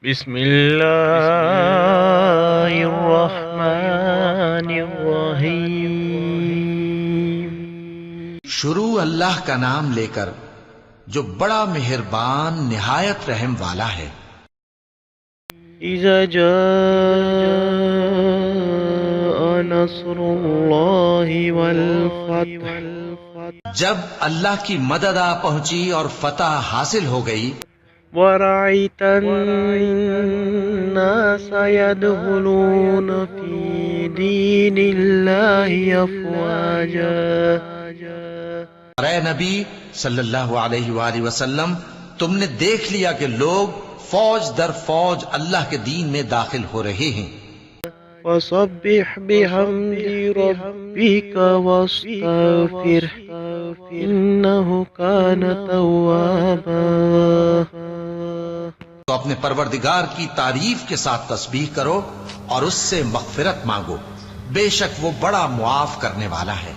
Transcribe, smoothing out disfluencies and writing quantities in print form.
بسم اللہ الرحمن الرحیم۔ شروع اللہ کا نام لے کر جو بڑا مہربان نہایت رحم والا ہے۔ اذا جاء نصر اللہ والفتح، جب اللہ کی مدد آ پہنچی اور فتح حاصل ہو گئی، ورأيت الناس يدخلون في دين الله أفواجا۔ اے نبی صلی اللہ علیہ وآلہ وسلم، تم نے دیکھ لیا کہ لوگ فوج در فوج اللہ کے دین میں داخل ہو رہے ہیں۔ فسبح بحمد ربك واستغفره إنه كان توابا۔ تو اپنے پروردگار کی تعریف کے ساتھ تسبیح کرو اور اس سے مغفرت مانگو، بے شک وہ بڑا معاف کرنے والا ہے۔